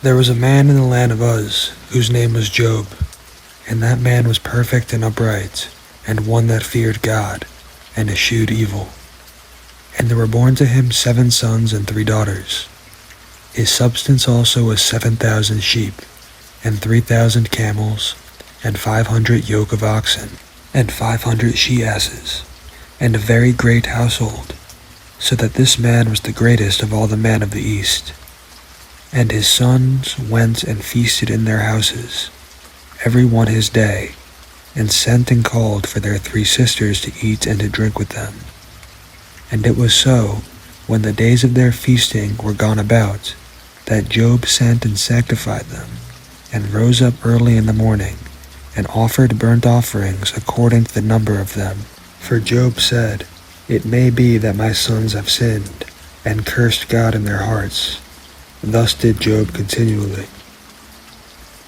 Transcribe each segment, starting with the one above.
There was a man in the land of Uz, whose name was Job, and that man was perfect and upright, and one that feared God, and eschewed evil. And there were born to him 7 sons and 3 daughters. His substance also was 7,000 sheep, and 3,000 camels, and 500 yoke of oxen, and 500 she-asses, and a very great household, so that this man was the greatest of all the men of the east. And his sons went and feasted in their houses, every one his day, and sent and called for their 3 sisters to eat and to drink with them. And it was so, when the days of their feasting were gone about, that Job sent and sanctified them, and rose up early in the morning, and offered burnt offerings according to the number of them. For Job said, "It may be that my sons have sinned, and cursed God in their hearts." Thus did Job continually.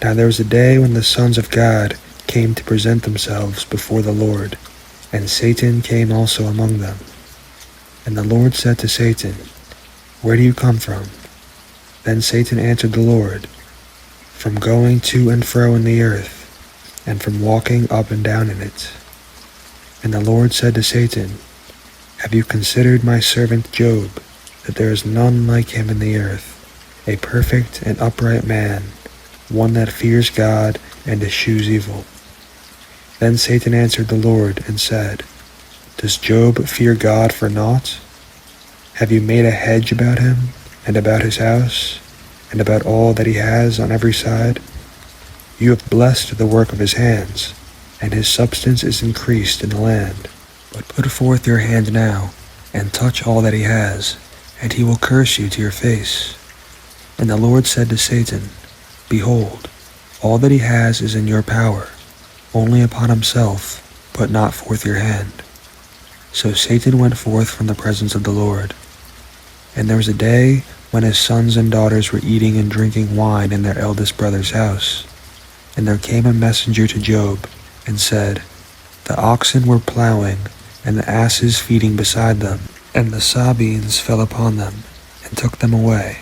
Now there was a day when the sons of God came to present themselves before the Lord, and Satan came also among them. And the Lord said to Satan, "Where do you come from?" Then Satan answered the Lord, "From going to and fro in the earth, and from walking up and down in it." And the Lord said to Satan, "Have you considered my servant Job, that there is none like him in the earth, a perfect and upright man, one that fears God and eschews evil?" Then Satan answered the Lord and said, "Does Job fear God for naught? Have you made a hedge about him, and about his house, and about all that he has on every side? You have blessed the work of his hands, and his substance is increased in the land. But put forth your hand now, and touch all that he has, and he will curse you to your face." And the Lord said to Satan, "Behold, all that he has is in your power, only upon himself put not forth your hand." So Satan went forth from the presence of the Lord. And there was a day when his sons and daughters were eating and drinking wine in their eldest brother's house. And there came a messenger to Job, and said, "The oxen were plowing, and the asses feeding beside them, and the Sabines fell upon them, and took them away.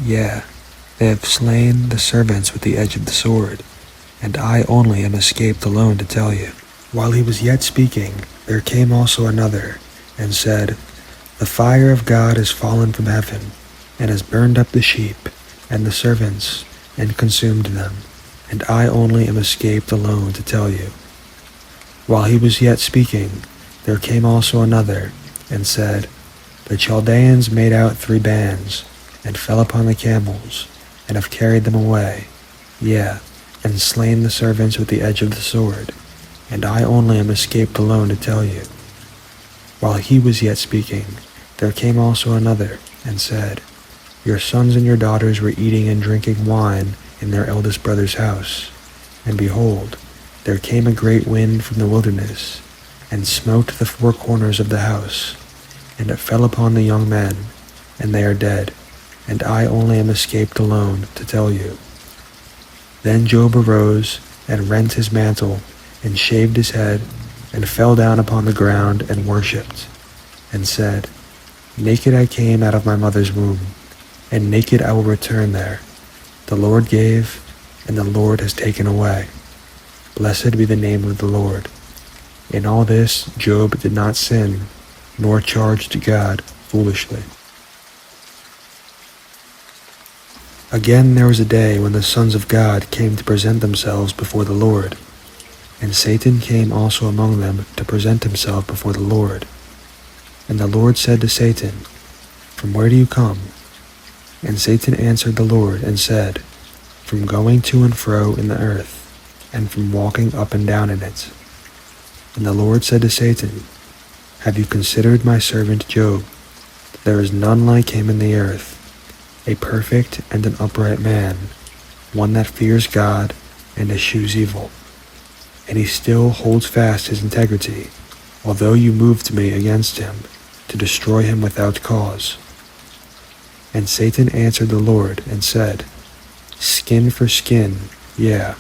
Yea, they have slain the servants with the edge of the sword, and I only am escaped alone to tell you." While he was yet speaking, there came also another, and said, "The fire of God is fallen from heaven, and has burned up the sheep, and the servants, and consumed them, and I only am escaped alone to tell you." While he was yet speaking, there came also another, and said, "The Chaldeans made out 3 bands, and fell upon the camels, and have carried them away, yea, and slain the servants with the edge of the sword, and I only am escaped alone to tell you." While he was yet speaking, there came also another, and said, "Your sons and your daughters were eating and drinking wine in their eldest brother's house, and behold, there came a great wind from the wilderness, and smote the 4 corners of the house, and it fell upon the young men, and they are dead, and I only am escaped alone to tell you." Then Job arose, and rent his mantle, and shaved his head, and fell down upon the ground, and worshipped, and said, "Naked I came out of my mother's womb, and naked I will return there. The Lord gave, and the Lord has taken away. Blessed be the name of the Lord." In all this Job did not sin, nor charged God foolishly. Again there was a day when the sons of God came to present themselves before the Lord, and Satan came also among them to present himself before the Lord. And the Lord said to Satan, "From where do you come?" And Satan answered the Lord and said, "From going to and fro in the earth, and from walking up and down in it." And the Lord said to Satan, "Have you considered my servant Job, that there is none like him in the earth, a perfect and an upright man, one that fears God and eschews evil? And he still holds fast his integrity, although you moved me against him, to destroy him without cause." And Satan answered the Lord and said, "Skin for skin, yea,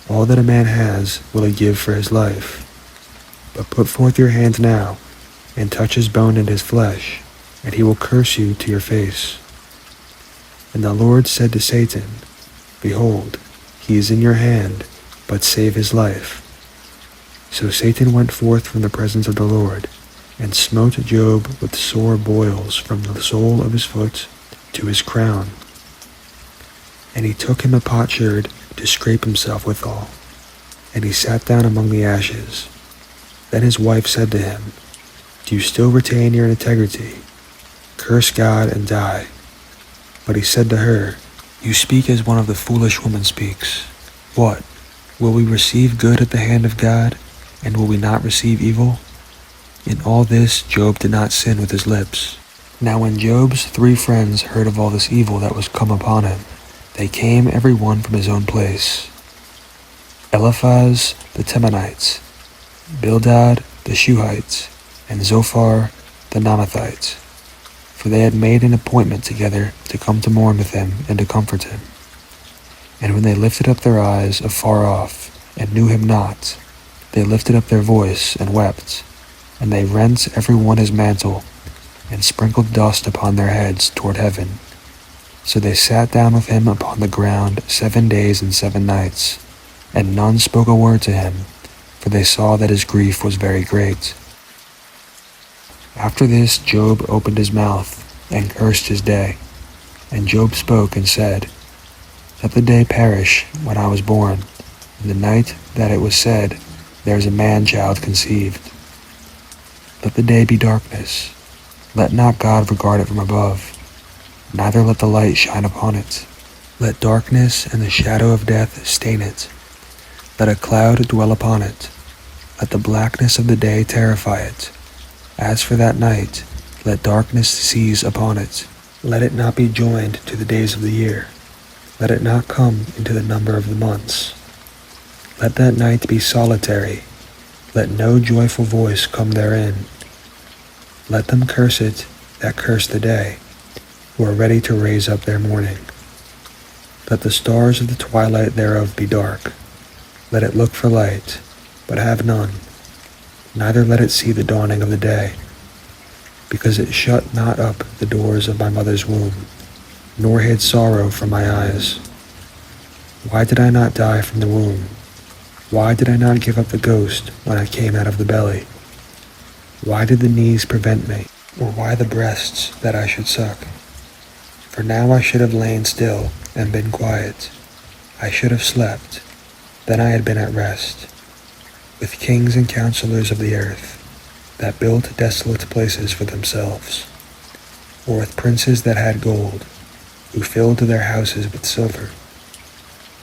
all that a man has will he give for his life. But put forth your hand now, and touch his bone and his flesh, and he will curse you to your face." And the Lord said to Satan, Behold, he is in your hand, but save his life." So Satan went forth from the presence of the Lord, and smote Job with sore boils from the sole of his foot to his crown. And he took him a potsherd to scrape himself withal, and he sat down among the ashes. Then his wife said to him, "Do you still retain your integrity? Curse God and die." But he said to her, "You speak as one of the foolish women speaks. What? Will we receive good at the hand of God, and will we not receive evil?" In all this Job did not sin with his lips. Now when Job's 3 friends heard of all this evil that was come upon him, they came every one from his own place. Eliphaz the Temanites, Bildad the Shuhites, and Zophar the Namathites, for they had made an appointment together to come to mourn with him and to comfort him. And when they lifted up their eyes afar off, and knew him not, they lifted up their voice and wept, and they rent every one his mantle, and sprinkled dust upon their heads toward heaven. So they sat down with him upon the ground 7 days and 7 nights, and none spoke a word to him, for they saw that his grief was very great. After this Job opened his mouth, and cursed his day. And Job spoke and said, "Let the day perish when I was born, and the night that it was said, there is a man-child conceived. Let the day be darkness. Let not God regard it from above, neither let the light shine upon it. Let darkness and the shadow of death stain it. Let a cloud dwell upon it. Let the blackness of the day terrify it. As for that night, let darkness seize upon it. Let it not be joined to the days of the year. Let it not come into the number of the months. Let that night be solitary. Let no joyful voice come therein. Let them curse it that curse the day, who are ready to raise up their mourning. Let the stars of the twilight thereof be dark. Let it look for light, but have none. Neither let it see the dawning of the day. Because it shut not up the doors of my mother's womb, nor hid sorrow from my eyes. Why did I not die from the womb? Why did I not give up the ghost when I came out of the belly? Why did the knees prevent me, or why the breasts that I should suck? For now I should have lain still and been quiet. I should have slept, then I had been at rest, with kings and counselors of the earth, that built desolate places for themselves, or with princes that had gold, who filled their houses with silver.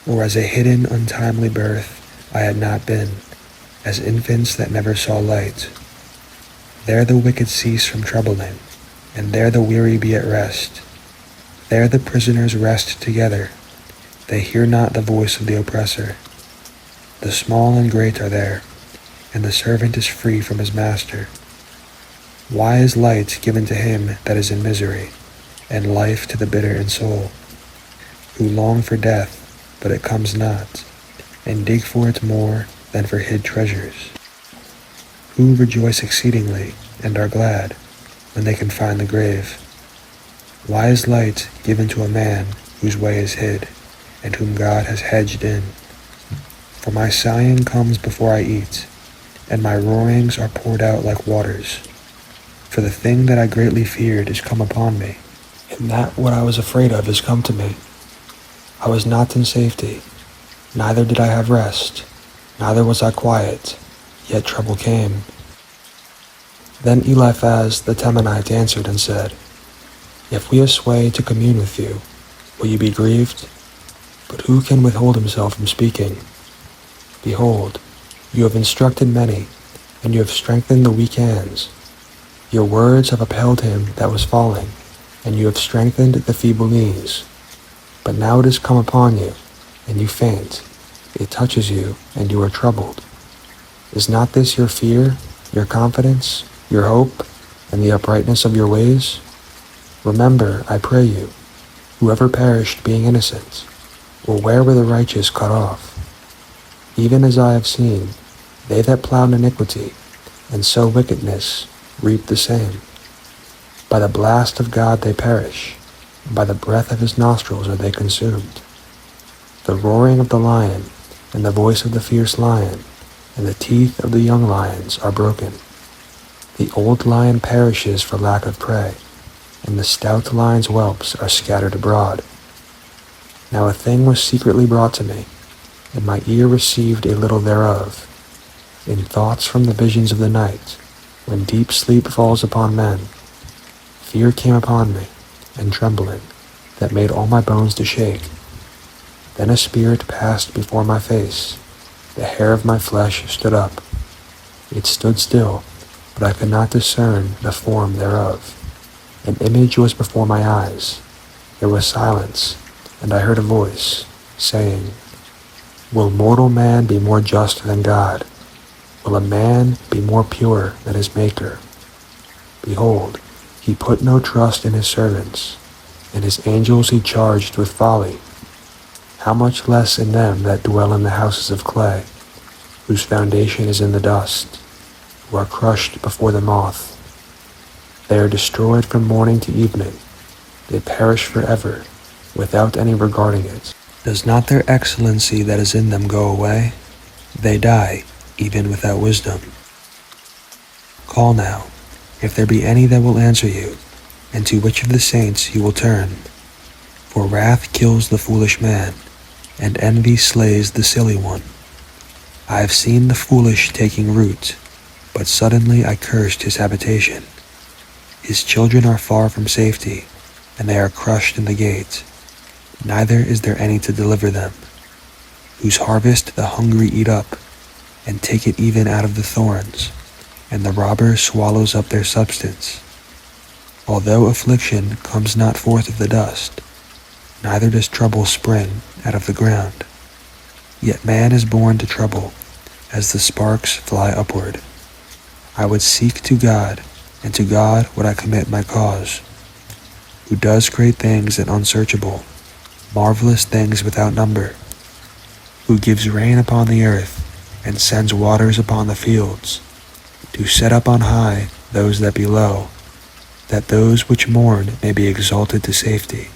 Or as a hidden untimely birth I had not been, as infants that never saw light. There the wicked cease from troubling, and there the weary be at rest. There the prisoners rest together, they hear not the voice of the oppressor. The small and great are there, and the servant is free from his master. Why is light given to him that is in misery, and life to the bitter in soul, who long for death, but it comes not, and dig for it more than for hid treasures? Who rejoice exceedingly, and are glad, when they can find the grave? Why is light given to a man whose way is hid, and whom God has hedged in? For my sighing comes before I eat, and my roarings are poured out like waters. For the thing that I greatly feared is come upon me, and that what I was afraid of is come to me. I was not in safety, neither did I have rest, neither was I quiet, yet trouble came. Then Eliphaz the Temanite answered and said, If we assay to commune with you, will you be grieved? But who can withhold himself from speaking? Behold, you have instructed many, and you have strengthened the weak hands. Your words have upheld him that was falling, and you have strengthened the feeble knees. But now it has come upon you, and you faint. It touches you, and you are troubled. Is not this your fear, your confidence, your hope, and the uprightness of your ways? Remember, I pray you, whoever perished being innocent, or where were the righteous cut off? Even as I have seen, they that plowed iniquity, and sow wickedness, reap the same. By the blast of God they perish, and by the breath of his nostrils are they consumed. The roaring of the lion, and the voice of the fierce lion, and the teeth of the young lions are broken. The old lion perishes for lack of prey, and the stout lion's whelps are scattered abroad. Now a thing was secretly brought to me, and my ear received a little thereof. In thoughts from the visions of the night, when deep sleep falls upon men, fear came upon me, and trembling, that made all my bones to shake. Then a spirit passed before my face, the hair of my flesh stood up. It stood still, but I could not discern the form thereof. An image was before my eyes. There was silence, and I heard a voice, saying, Will mortal man be more just than God? Will a man be more pure than his Maker? Behold, he put no trust in his servants, and his angels he charged with folly. How much less in them that dwell in the houses of clay, whose foundation is in the dust, who are crushed before the moth. They are destroyed from morning to evening. They perish forever, without any regarding it. Does not their excellency that is in them go away? They die, even without wisdom. Call now, if there be any that will answer you, and to which of the saints you will turn. For wrath kills the foolish man, and envy slays the silly one. I have seen the foolish taking root, but suddenly I cursed his habitation. His children are far from safety, and they are crushed in the gate. Neither is there any to deliver them, whose harvest the hungry eat up, and take it even out of the thorns, and the robber swallows up their substance. Although affliction comes not forth of the dust, neither does trouble spring out of the ground. Yet man is born to trouble, as the sparks fly upward. I would seek to God, and to God would I commit my cause, who does great things and unsearchable, marvelous things without number, who gives rain upon the earth, and sends waters upon the fields, to set up on high those that be low, that those which mourn may be exalted to safety.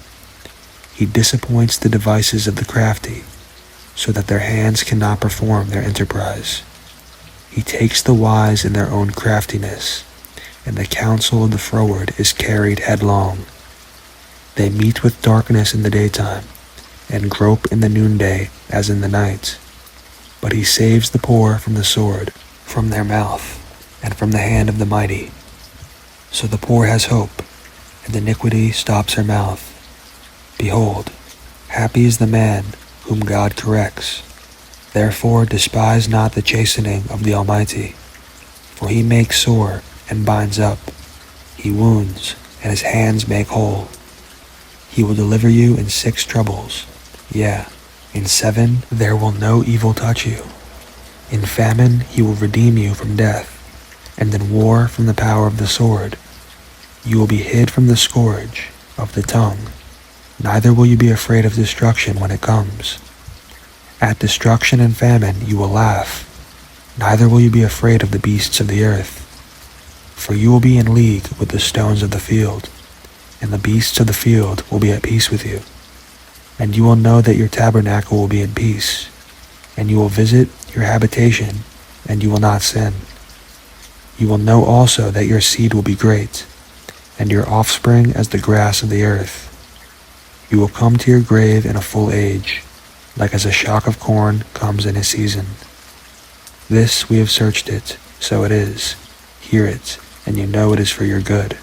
He disappoints the devices of the crafty, so that their hands cannot perform their enterprise. He takes the wise in their own craftiness, and the counsel of the froward is carried headlong. They meet with darkness in the daytime, and grope in the noonday as in the night. But he saves the poor from the sword, from their mouth, and from the hand of the mighty. So the poor has hope, and iniquity stops her mouth. Behold, happy is the man whom God corrects. Therefore despise not the chastening of the Almighty, for he makes sore and binds up. He wounds, and his hands make whole. He will deliver you in 6 troubles. Yea, in 7 there will no evil touch you. In famine he will redeem you from death, and in war from the power of the sword. You will be hid from the scourge of the tongue. Neither will you be afraid of destruction when it comes. At destruction and famine you will laugh. Neither will you be afraid of the beasts of the earth. For you will be in league with the stones of the field, and the beasts of the field will be at peace with you. And you will know that your tabernacle will be in peace, and you will visit your habitation, and you will not sin. You will know also that your seed will be great, and your offspring as the grass of the earth. You will come to your grave in a full age, like as a shock of corn comes in his season. This we have searched it, so it is. Hear it, and you know it is for your good.